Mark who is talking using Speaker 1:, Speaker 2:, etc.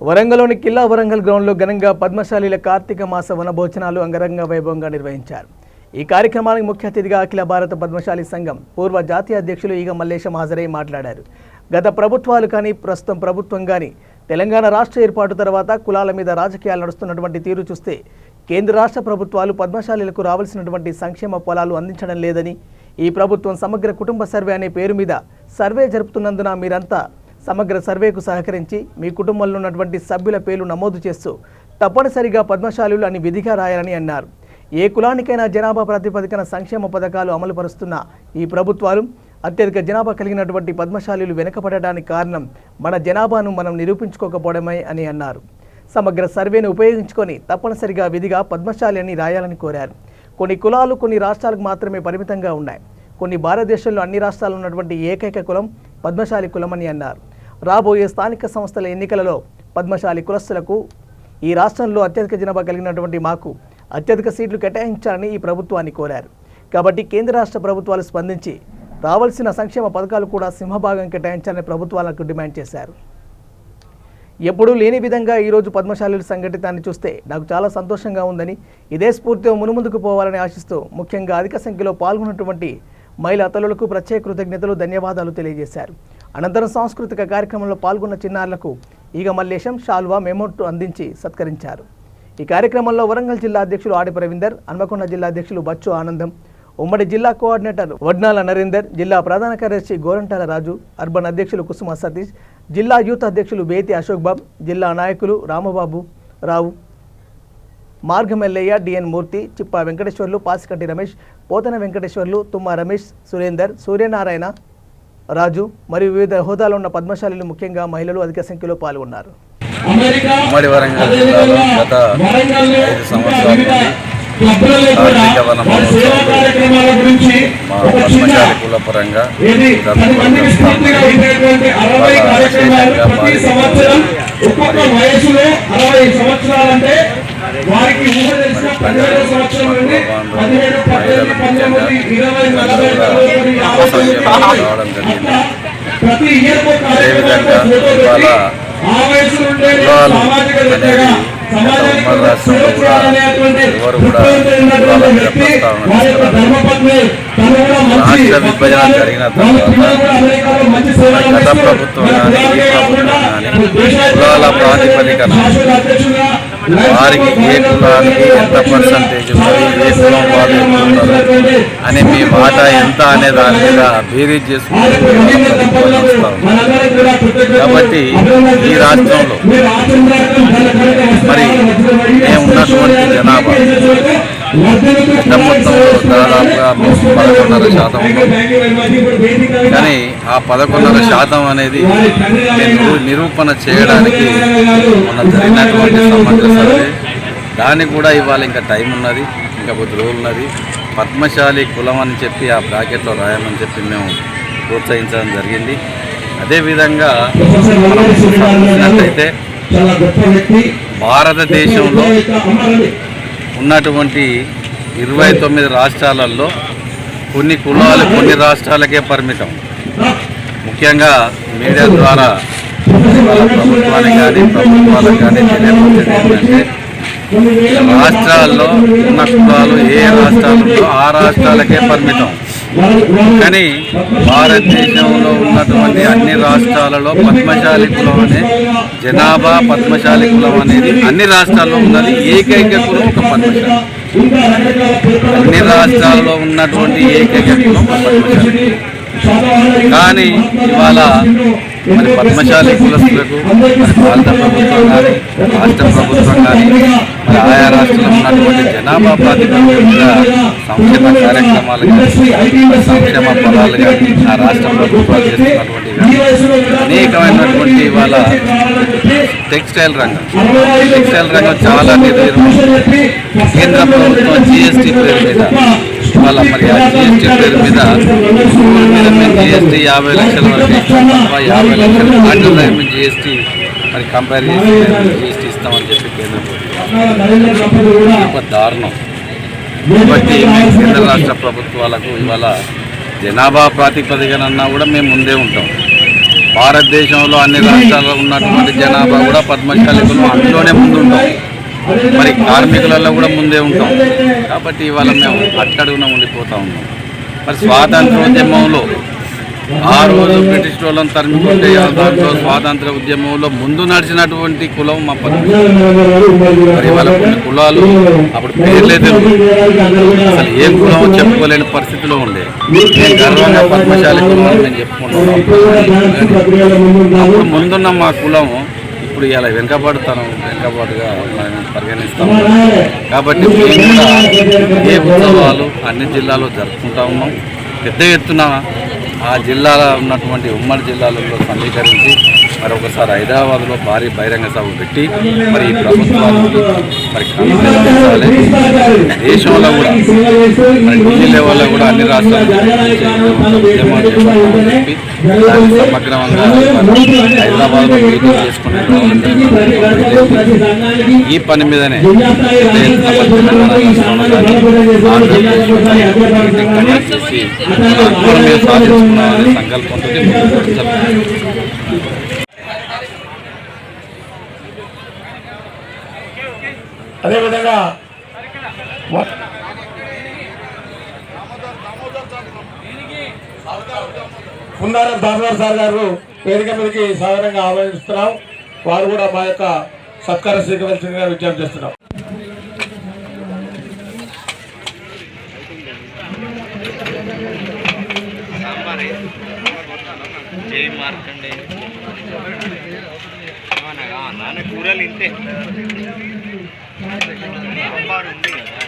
Speaker 1: వరంగల్లోని కిల్లా వరంగల్ గ్రౌండ్లో ఘనంగా పద్మశాలీల కార్తీక మాస వనభోజనాలు అంగరంగ వైభవంగా నిర్వహించారు. ఈ కార్యక్రమానికి ముఖ్య అతిథిగా అఖిల భారత పద్మశాలి సంఘం పూర్వ జాతీయ అధ్యక్షులు ఈగ మల్లేశం హాజరై మాట్లాడారు. గత ప్రభుత్వాలు కానీ ప్రస్తుతం ప్రభుత్వం కానీ తెలంగాణ రాష్ట్ర ఏర్పాటు తర్వాత కులాల మీద రాజకీయాలు నడుస్తున్నటువంటి తీరు చూస్తే కేంద్ర రాష్ట్ర ప్రభుత్వాలు పద్మశాలీలకు రావాల్సినటువంటి సంక్షేమ ఫలాలు అందించడం లేదని, ఈ ప్రభుత్వం సమగ్ర కుటుంబ సర్వే అనే పేరు మీద సర్వే జరుపుతున్నందున మీరంతా సమగ్ర సర్వేకు సహకరించి మీ కుటుంబంలో ఉన్నటువంటి సభ్యుల పేర్లు నమోదు చేస్తూ తప్పనిసరిగా పద్మశాలీలు అని విధిగా రాయాలని అన్నారు. ఏ కులానికైనా జనాభా ప్రాతిపదికన సంక్షేమ పథకాలు అమలు పరుస్తున్న ఈ ప్రభుత్వాలు అత్యధిక జనాభా కలిగినటువంటి పద్మశాలీలు వెనుకబడడానికి కారణం మన జనాభాను మనం నిరూపించుకోకపోవడమే అని అన్నారు. సమగ్ర సర్వేను ఉపయోగించుకొని తప్పనిసరిగా విధిగా పద్మశాలి అని రాయాలని కోరారు. కొన్ని కులాలు కొన్ని రాష్ట్రాలకు మాత్రమే పరిమితంగా ఉన్నాయి. కొన్ని భారతదేశంలో అన్ని రాష్ట్రాల్లో ఉన్నటువంటి ఏకైక కులం పద్మశాలి కులమని అన్నారు. రాబోయే స్థానిక సంస్థల ఎన్నికలలో పద్మశాలి కులస్తులకు ఈ రాష్ట్రంలో అత్యధిక జనాభా కలిగినటువంటి మాకు అత్యధిక సీట్లు కేటాయించాలని ఈ ప్రభుత్వాన్ని కోరారు. కాబట్టి కేంద్ర రాష్ట్ర ప్రభుత్వాలు స్పందించి రావాల్సిన సంక్షేమ పథకాలు కూడా సింహభాగం కేటాయించాలని ప్రభుత్వాలకు డిమాండ్ చేశారు. ఎప్పుడూ లేని విధంగా ఈరోజు పద్మశాలీల సంఘటితాన్ని చూస్తే నాకు చాలా సంతోషంగా ఉందని, ఇదే స్ఫూర్తితో మునుముందుకు పోవాలని ఆశిస్తూ ముఖ్యంగా అధిక సంఖ్యలో పాల్గొన్నటువంటి మహిళా తల్లులకు ప్రత్యేక కృతజ్ఞతలు, ధన్యవాదాలు తెలియజేశారు. అనంతరం సాంస్కృతిక కార్యక్రమంలో పాల్గొన్న చిన్నారులకు ఈగ మల్లేశం షాల్వా మెమోంటు అందించి సత్కరించారు. ఈ కార్యక్రమంలో వరంగల్ జిల్లా అధ్యక్షులు ఆడి రవీందర్, హన్మకొండ జిల్లా అధ్యక్షులు బచ్చు ఆనందం, ఉమ్మడి జిల్లా కోఆర్డినేటర్ వడ్నాల నరేందర్, జిల్లా ప్రధాన కార్యదర్శి గోరంటాల రాజు, అర్బన్ అధ్యక్షులు కుసుమ సతీష్, జిల్లా యూత్ అధ్యక్షులు బేతి అశోక్ బాబు, జిల్లా నాయకులు రామబాబు రావు, మార్గమెల్లయ్య, డిఎన్ మూర్తి, చిప్పా వెంకటేశ్వర్లు, పాసికట్టి రమేష్, పోతన వెంకటేశ్వర్లు, తుమ్మ రమేష్, సురేందర్, సూర్యనారాయణ, రాజు మరియు వివిధ హోదాలో ఉన్న పద్మశాలీలు ముఖ్యంగా మహిళలు అధిక సంఖ్యలో పాల్గొన్నారు.
Speaker 2: ఉమ్మడి వరంగల్ జిల్లాలో గత 5 సంవత్సరాల నుండి కార్తీక వన మహోత్సవాలు మా పద్మశాలి కుల పరంగా రావడం జరిగింది. అదేవిధంగా ఇవాళ కులాలు అనేది ఉమ్మడి రాష్ట్రంలో కూడా ఎవరు కూడా కులాల మీద ప్రస్తావన రాష్ట్ర విభజన జరిగిన తర్వాత గత ప్రభుత్వం కానీ ఈ ప్రభుత్వం కానీ కులాల ప్రాతిపదికన వారికి ఏ కులానికి ఎంత పర్సంటేజ్ ఉన్నది, ఏ కులం వాళ్ళు ఉన్నారు అని మీ మాట ఎంత అనే దాని మీద బేరీజ్ చేసుకుంటూ కాబట్టి ఈ రాష్ట్రంలో మరి మేము ఉన్నటువంటి జనాభా పెద్ద మొత్తంలో దాదాపుగా 11.5% ఉన్నాం. కానీ ఆ 11.5% అనేది నిరూపణ చేయడానికి మన జరిగినటువంటి సమగ్ర సర్వే దానికి కూడా ఇవాళ ఇంకా టైం ఉన్నది, ఇంకా కొద్ది రోజులు ఉన్నది. పద్మశాలి కులం అని చెప్పి ఆ బ్రాకెట్లో రాయమని చెప్పి మేము ప్రోత్సహించడం జరిగింది. అదేవిధంగా మనం చూసినట్లయితే భారతదేశంలో ఉన్నటువంటి 29 రాష్ట్రాలలో కొన్ని కులాలు కొన్ని రాష్ట్రాలకే పరిమితం. ముఖ్యంగా మీడియా ద్వారా ప్రభుత్వానికి కానీ ప్రభుత్వాలకు కానీ తెలియపరిచేది ఏంటంటే రాష్ట్రాల్లో ఉన్న కులాలు ఏ రాష్ట్రాలలో ఆ రాష్ట్రాలకే పరిమితం. కానీ భారతదేశంలో ఉన్నటువంటి అన్ని రాష్ట్రాలలో పద్మశాలి కులం అనే జనాభా పద్మశాలి కులం అనేది అన్ని రాష్ట్రాల్లో ఉన్నది. ఏకైక కులం ఒక పద్మశాలి. అన్ని రాష్ట్రాల్లో ఉన్నటువంటి ఏకైక కులం ఒక పద్మశాలి. కానీ ఇవాళ మరి పద్మశాలి కులస్తులకు మరి భారత ప్రభుత్వం కానీ రాష్ట్ర ప్రభుత్వం కానీ మరి ఆయా రాష్ట్రంలో ఉన్నటువంటి జనాభా ప్రాతిపదిక మీద సంక్షేమ కార్యక్రమాలు కానీ సంక్షేమ ఫలాలు కానీ ఆ రాష్ట్ర ప్రభుత్వాలు చేస్తున్నటువంటి అనేకమైనటువంటి ఇవాళ టెక్స్టైల్ రంగం చాలా కేంద్ర ప్రభుత్వం GST పేరు మీద ఇవాళ మరి ఆ GST పేరు మీద మేము GST 50 లక్షల వరకు 50 లక్షల అండర్ GST మరి కంపేర్ చేసి GST ఇస్తామని చెప్పి కేంద్ర ప్రభుత్వం ఒక దారుణం. కాబట్టి కేంద్ర రాష్ట్ర ప్రభుత్వాలకు ఇవాళ జనాభా ప్రాతిపదికనన్నా కూడా మేము ముందే ఉంటాం. భారతదేశంలో అన్ని రాష్ట్రాల్లో ఉన్నటువంటి జనాభా కూడా పద్మశాలి కులం అందులోనే ముందుంటాం. మరి కార్మికులలో కూడా ముందే ఉంటాం. కాబట్టి ఇవాళ మేము అట్టడుగున ఉండిపోతూ ఉన్నాం. మరి స్వాతంత్రోద్యమంలో ఆ రోజు బ్రిటిష్ వాళ్ళని తరిమికొట్టే దాంట్లో స్వాతంత్ర ఉద్యమంలో ముందు నడిచినటువంటి కులం మా పద్మశాలి. మరి ఇవాళ కొన్ని కులాలు అప్పుడు పేర్లే తెలియదు, అసలు ఏ కులం చెప్పుకోలేని పరిస్థితిలో ఉండే. నేను గర్వంగా పద్మశాలి కులం అని మేము చెప్పుకుంటున్నాం. అప్పుడు ముందున్న మా కులం ఇప్పుడు ఇలా వెనుకబాటుగా మనం పరిగణిస్తాము. కాబట్టి మేము కూడా ఏ ఉత్సవాలు అన్ని జిల్లాలో జరుపుకుంటా ఉన్నాం. పెద్ద ఎత్తున ఆ జిల్లాలో ఉన్నటువంటి ఉమ్మడి జిల్లాలలో సమీకరించి మరి ఒకసారి హైదరాబాద్లో భారీ బహిరంగ సభ పెట్టి మరి ఈ ప్రభుత్వానికి మరి కమిషన్లు దేశంలో కూడా మరి ఢిల్లీ లెవెల్లో కూడా అన్ని రాష్ట్రాలు ఉద్యమాలు చేపట్టామని చెప్పి దాన్ని సమగ్రంగా హైదరాబాద్లో మీటింగ్ చేసుకునే ఈ పని మీదనే సాధించుకున్నామనే సంకల్పంతో
Speaker 3: అదేవిధంగా పుందారం దామోదర్ సార్ గారు వేదిక మీదకి సాధారణంగా ఆహ్వానిస్తున్నాం. వారు కూడా మా యొక్క సత్కారం స్వీకరించాల్సిందిగా విజ్ఞప్తి చేస్తున్నాం.
Speaker 4: కూరలు ఇంతే సాంబార్ ఉంది కదా